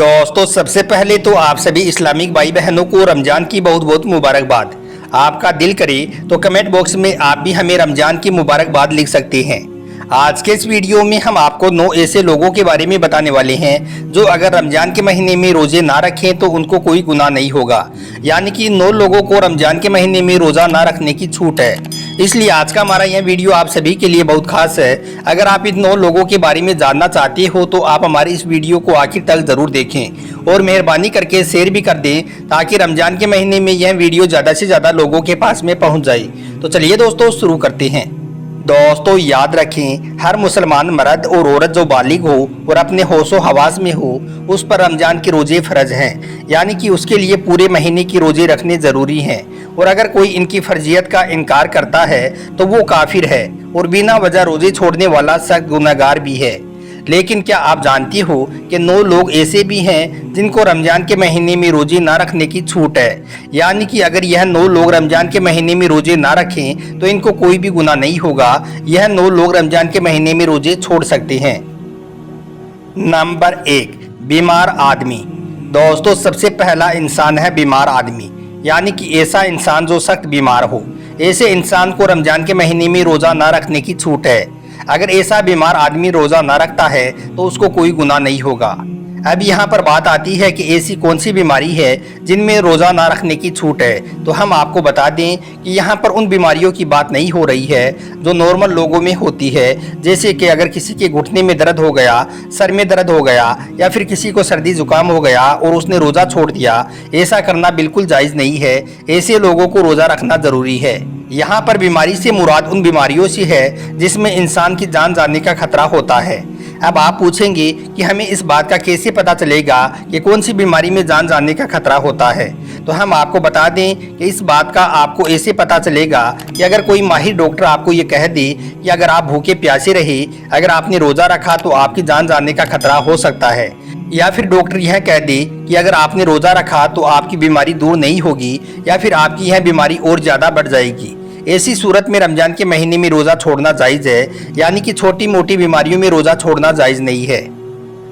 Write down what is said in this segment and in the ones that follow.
दोस्तों सबसे पहले तो आप सभी इस्लामिक भाई बहनों को रमजान की बहुत बहुत मुबारकबाद। आपका दिल करे तो कमेंट बॉक्स में आप भी हमें रमजान की मुबारकबाद लिख सकते हैं। आज के इस वीडियो में हम आपको 9 ऐसे लोगों के बारे में बताने वाले हैं जो अगर रमजान के महीने में रोजे ना रखें तो उनको कोई गुनाह नहीं होगा। यानी कि 9 लोगों को रमजान के महीने में रोजा ना रखने की छूट है। इसलिए आज का हमारा यह वीडियो आप सभी के लिए बहुत खास है। अगर आप इन 9 लोगों के बारे में जानना चाहते हो तो आप हमारे इस वीडियो को आखिर तक जरूर देखें और मेहरबानी करके शेयर भी कर दें ताकि रमजान के महीने में यह वीडियो ज़्यादा से ज़्यादा लोगों के पास में पहुंच जाए। तो चलिए दोस्तों शुरू करते हैं। दोस्तों याद रखें, हर मुसलमान मर्द और औरत जो बालिग हो और अपने होशो हवास में हो उस पर रमजान के रोजे फर्ज हैं। यानी कि उसके लिए पूरे महीने की रोजे रखने ज़रूरी हैं और अगर कोई इनकी फर्जियत का इनकार करता है तो वो काफिर है और बिना वजह रोजे छोड़ने वाला सख्त गुनहगार भी है। लेकिन क्या आप जानती हो कि 9 लोग ऐसे भी हैं जिनको रमजान के महीने में रोजे ना रखने की छूट है। यानी कि अगर यह 9 लोग रमजान के महीने में रोजे ना रखें तो इनको कोई भी गुनाह नहीं होगा। यह 9 लोग रमजान के महीने में रोजे छोड़ सकते हैं। नंबर 1, बीमार आदमी। दोस्तों सबसे पहला इंसान है बीमार आदमी। यानी कि ऐसा इंसान जो सख्त बीमार हो। ऐसे इंसान को रमजान के महीने में रोजा ना रखने की छूट है। अगर ऐसा बीमार आदमी रोजा ना रखता है तो उसको कोई गुनाह नहीं होगा। अब यहाँ पर बात आती है कि ऐसी कौन सी बीमारी है जिनमें रोजा ना रखने की छूट है। तो हम आपको बता दें कि यहाँ पर उन बीमारियों की बात नहीं हो रही है जो नॉर्मल लोगों में होती है। जैसे कि अगर किसी के घुटने में दर्द हो गया, सर में दर्द हो गया या फिर किसी को सर्दी जुकाम हो गया और उसने रोजा छोड़ दिया, ऐसा करना बिल्कुल जायज़ नहीं है। ऐसे लोगों को रोजा रखना ज़रूरी है। यहाँ पर बीमारी से मुराद उन बीमारियों से है जिसमें इंसान की जान जाने का खतरा होता है। अब आप पूछेंगे कि हमें इस बात का कैसे पता चलेगा कि कौन सी बीमारी में जान जाने का खतरा होता है। तो हम आपको बता दें कि इस बात का आपको ऐसे पता चलेगा कि अगर कोई माहिर डॉक्टर आपको ये कह दे कि अगर आप भूखे प्यासे रहे, अगर आपने रोज़ा रखा तो आपकी जान जाने का खतरा हो सकता है। या फिर डॉक्टर यह कह दे कि अगर आपने रोज़ा रखा तो आपकी बीमारी दूर नहीं होगी या फिर आपकी यह बीमारी और ज़्यादा बढ़ जाएगी। ऐसी सूरत में रमजान के महीने में रोज़ा छोड़ना जायज़ है। यानी कि छोटी मोटी बीमारियों में रोज़ा छोड़ना जायज़ नहीं है।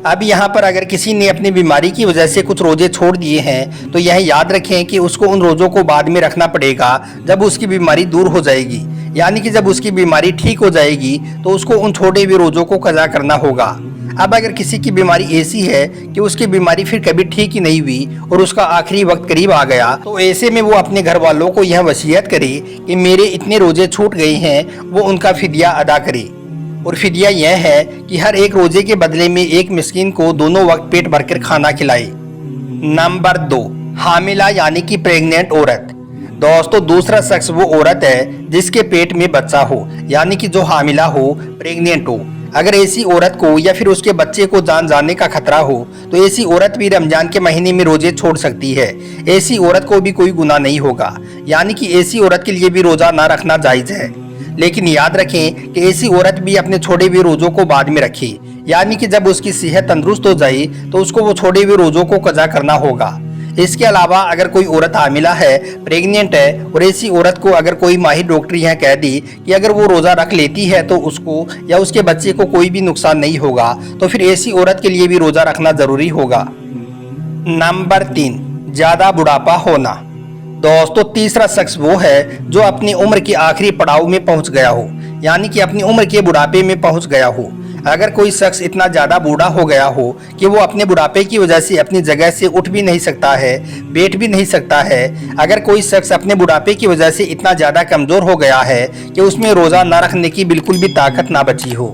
अब यहाँ पर अगर किसी ने अपनी बीमारी की वजह से कुछ रोजे छोड़ दिए हैं तो यह याद रखें कि उसको उन रोज़ों को बाद में रखना पड़ेगा जब उसकी बीमारी दूर हो जाएगी। यानी कि जब उसकी बीमारी ठीक हो जाएगी तो उसको उन छोड़े हुए रोज़ों को कज़ा करना होगा। अब अगर किसी की बीमारी ऐसी है कि उसकी बीमारी फिर कभी ठीक ही नहीं हुई और उसका आखिरी वक्त करीब आ गया तो ऐसे में वो अपने घर वालों को यह वसीयत करे कि मेरे इतने रोजे छूट गए हैं, वो उनका फिदिया अदा करे। और फिदिया यह है कि हर एक रोजे के बदले में एक मिस्कीन को दोनों वक्त पेट भरकर खाना खिलाए। नंबर 2, हामिला यानी कि प्रेग्नेंट औरत। दोस्तों दूसरा शख्स वो औरत है जिसके पेट में बच्चा हो, यानी कि जो हामिला हो, प्रेग्नेंट हो। अगर ऐसी औरत को या फिर उसके बच्चे को जान जाने का खतरा हो तो ऐसी औरत भी रमजान के महीने में रोजे छोड़ सकती है। ऐसी औरत को भी कोई गुनाह नहीं होगा। यानी कि ऐसी औरत के लिए भी रोजा ना रखना जायज़ है। लेकिन याद रखें कि ऐसी औरत भी अपने छोड़े हुए रोजों को बाद में रखे। यानी कि जब उसकी सेहत तंदुरुस्त हो जाए तो उसको वो छोड़े हुए रोजों को कज़ा करना होगा। इसके अलावा अगर कोई औरत हामिला है, प्रेग्नेंट है और ऐसी औरत को अगर कोई माहिर डॉक्टर यह कह दी कि अगर वो रोज़ा रख लेती है तो उसको या उसके बच्चे को कोई भी नुकसान नहीं होगा, तो फिर ऐसी औरत के लिए भी रोज़ा रखना ज़रूरी होगा। नंबर 3, ज़्यादा बुढ़ापा होना। दोस्तों तीसरा शख्स वो है जो अपनी उम्र के आखिरी पड़ाव में पहुंच गया हो। यानी कि अपनी उम्र के बुढ़ापे में पहुंच गया हो। अगर कोई शख्स इतना ज़्यादा बूढ़ा हो गया हो कि वो अपने बुढ़ापे की वजह से अपनी जगह से उठ भी नहीं सकता है, बैठ भी नहीं सकता है, अगर कोई शख्स अपने बुढ़ापे की वजह से इतना ज़्यादा कमज़ोर हो गया है कि उसमें रोज़ा ना रखने की बिल्कुल भी ताकत ना बची हो,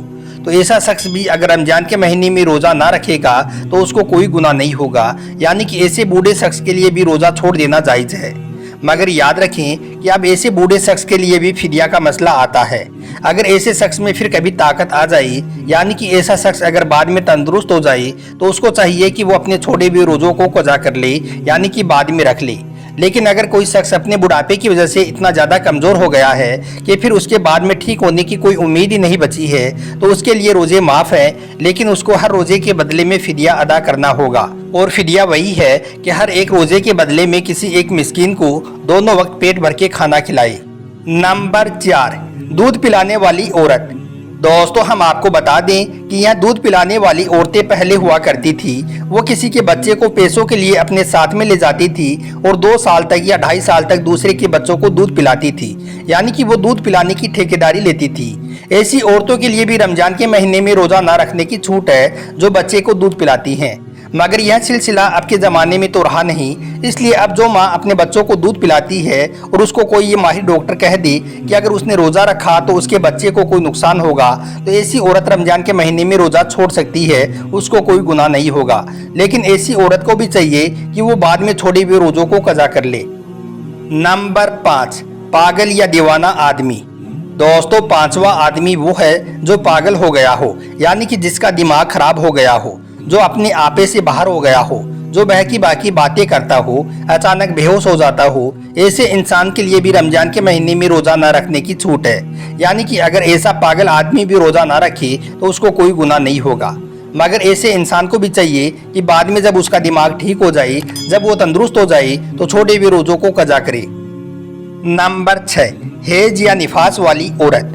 तो ऐसा शख्स भी अगर रमजान के महीने में रोज़ा ना रखेगा तो उसको कोई गुनाह नहीं होगा। यानी कि ऐसे बूढ़े शख्स के लिए भी रोज़ा छोड़ देना जायज़ है। मगर याद रखें कि अब ऐसे बूढ़े शख्स के लिए भी फिदिया का मसला आता है। अगर ऐसे शख्स में फिर कभी ताकत आ जाए, यानी कि ऐसा शख्स अगर बाद में तंदुरुस्त हो जाए तो उसको चाहिए कि वो अपने छोड़े हुए रोज़ों को कज़ा कर ले, यानी कि बाद में रख ले। लेकिन अगर कोई शख्स अपने बुढ़ापे की वजह से इतना ज़्यादा कमज़ोर हो गया है कि फिर उसके बाद में ठीक होने की कोई उम्मीद ही नहीं बची है तो उसके लिए रोज़े माफ़ हैं, लेकिन उसको हर रोज़े के बदले में फिदिया अदा करना होगा। और फिदिया वही है कि हर एक रोज़े के बदले में किसी एक मिस्कीन को दोनों वक्त पेट भर के खाना खिलाए। नंबर 4, दूध पिलाने वाली औरत। दोस्तों हम आपको बता दें कि यहाँ दूध पिलाने वाली औरतें पहले हुआ करती थी। वो किसी के बच्चे को पैसों के लिए अपने साथ में ले जाती थी और 2 साल तक या 2.5 साल तक दूसरे के बच्चों को दूध पिलाती थी, यानी कि वो दूध पिलाने की ठेकेदारी लेती थी। ऐसी औरतों के लिए भी रमजान के महीने में रोजा ना रखने की छूट है जो बच्चे को दूध पिलाती हैं। मगर यह सिलसिला अब के ज़माने में तो रहा नहीं, इसलिए अब जो माँ अपने बच्चों को दूध पिलाती है और उसको कोई ये माहिर डॉक्टर कह दे कि अगर उसने रोज़ा रखा तो उसके बच्चे को कोई नुकसान होगा, तो ऐसी औरत रमजान के महीने में रोज़ा छोड़ सकती है, उसको कोई गुनाह नहीं होगा। लेकिन ऐसी औरत को भी चाहिए कि वो बाद में छोड़े हुए रोज़ों को कज़ा कर ले। नंबर 5, पागल या दीवाना आदमी। दोस्तों 5वां आदमी वो है जो पागल हो गया हो, यानी कि जिसका दिमाग खराब हो गया हो, जो अपने आपे से बाहर हो गया हो, जो बहकी बाकी बातें करता हो, अचानक बेहोश हो जाता हो। ऐसे इंसान के लिए भी रमजान के महीने में रोजा ना रखने की छूट है, यानी कि अगर ऐसा पागल आदमी भी रोजा ना रखे तो उसको कोई गुनाह नहीं होगा। मगर ऐसे इंसान को भी चाहिए कि बाद में जब उसका दिमाग ठीक हो जाए, जब वो तंदुरुस्त हो जाए, तो छोड़े हुए रोजों को कज़ा करे। नंबर 6, हैज या निफास वाली औरत।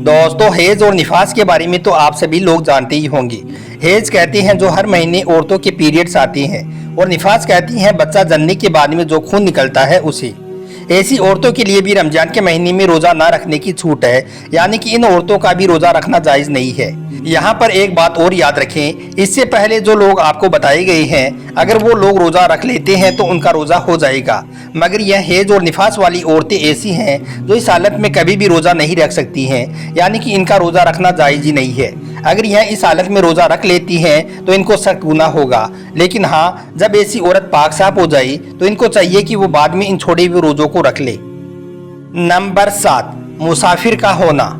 दोस्तों हैज और निफास के बारे में तो आप सभी लोग जानते ही होंगे। हैज कहते हैं जो हर महीने औरतों के पीरियड्स आते हैं, और निफास कहती हैं बच्चा जनने के बाद में जो खून निकलता है उसे। ऐसी औरतों के लिए भी रमजान के महीने में रोजा ना रखने की छूट है, यानी कि इन औरतों का भी रोजा रखना जायज नहीं है। यहाँ पर एक बात और याद रखें, इससे पहले जो लोग आपको बताए गए हैं, अगर वो लोग रोजा रख लेते हैं तो उनका रोजा हो जाएगा। मगर यह हैज और निफास वाली औरतें ऐसी हैं जो इस हालत में कभी भी रोजा नहीं रख सकती हैं, यानी कि इनका रोजा रखना जायज ही नहीं है। अगर यह इस हालत में रोजा रख लेती हैं तो इनको सख्त गुनाह होगा। लेकिन हाँ, जब ऐसी औरत पाक साफ हो जाए तो इनको चाहिए कि वो बाद में इन छोड़े हुए रोजों को रख ले। नंबर 7, मुसाफिर का होना।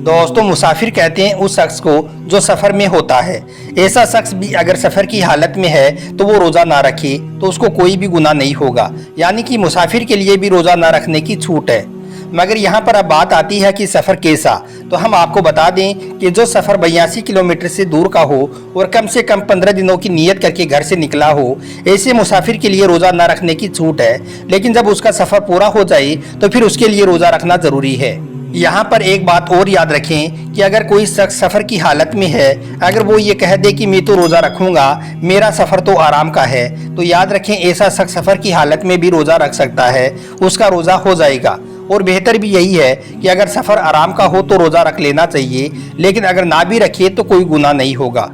दोस्तों मुसाफिर कहते हैं उस शख्स को जो सफ़र में होता है। ऐसा शख्स भी अगर सफ़र की हालत में है तो वो रोज़ा ना रखे तो उसको कोई भी गुनाह नहीं होगा, यानी कि मुसाफिर के लिए भी रोज़ा ना रखने की छूट है। मगर यहाँ पर अब बात आती है कि सफ़र कैसा, तो हम आपको बता दें कि जो सफ़र 82 किलोमीटर से दूर का हो और कम से कम 15 दिनों की नीयत करके घर से निकला हो, ऐसे मुसाफिर के लिए रोज़ा ना रखने की छूट है। लेकिन जब उसका सफ़र पूरा हो जाए तो फिर उसके लिए रोज़ा रखना ज़रूरी है। यहाँ पर एक बात और याद रखें कि अगर कोई शख्स सफ़र की हालत में है, अगर वो ये कह दे कि मैं तो रोज़ा रखूँगा, मेरा सफ़र तो आराम का है, तो याद रखें ऐसा शख्स सफ़र की हालत में भी रोज़ा रख सकता है, उसका रोज़ा हो जाएगा। और बेहतर भी यही है कि अगर सफ़र आराम का हो तो रोज़ा रख लेना चाहिए, लेकिन अगर ना भी रखे तो कोई गुनाह नहीं होगा।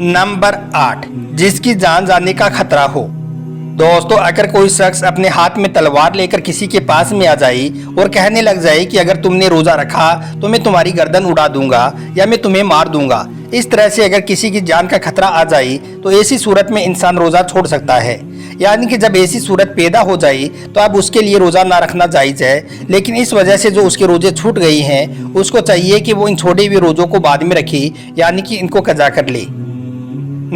नंबर 8, जिसकी जान जाने का खतरा हो। दोस्तों अगर कोई शख्स अपने हाथ में तलवार लेकर किसी के पास में आ जाए और कहने लग जाए कि अगर तुमने रोज़ा रखा तो मैं तुम्हारी गर्दन उड़ा दूंगा या मैं तुम्हें मार दूंगा, इस तरह से अगर किसी की जान का खतरा आ जाए तो ऐसी सूरत में इंसान रोज़ा छोड़ सकता है। यानी कि जब ऐसी सूरत पैदा हो जाए तो अब उसके लिए रोज़ा ना रखना जायज़ है, लेकिन इस वजह से जो उसके रोज़े छूट गई हैं उसको चाहिए कि वो इन छोड़े हुए रोज़ों को बाद में रखे, यानी कि इनको कज़ा कर ले।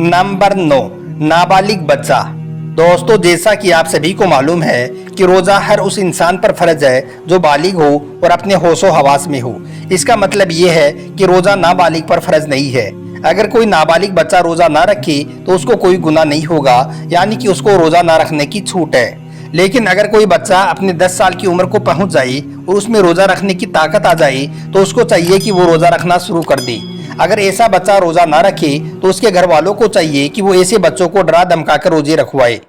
नंबर 9, नाबालिग बच्चा। दोस्तों जैसा कि आप सभी को मालूम है कि रोज़ा हर उस इंसान पर फ़र्ज है जो बालिग हो और अपने होशो हवास में हो। इसका मतलब ये है कि रोज़ा नाबालिग पर फ़र्ज नहीं है। अगर कोई नाबालिग बच्चा रोज़ा ना रखे तो उसको कोई गुनाह नहीं होगा, यानी कि उसको रोज़ा ना रखने की छूट है। लेकिन अगर कोई बच्चा अपने 10 साल की उम्र को पहुंच जाए और उसमें रोज़ा रखने की ताकत आ जाए तो उसको चाहिए कि वो रोज़ा रखना शुरू कर दे। अगर ऐसा बच्चा रोज़ा ना रखे तो उसके घर वालों को चाहिए कि वो ऐसे बच्चों को डरा धमका कर रोजे रखवाए।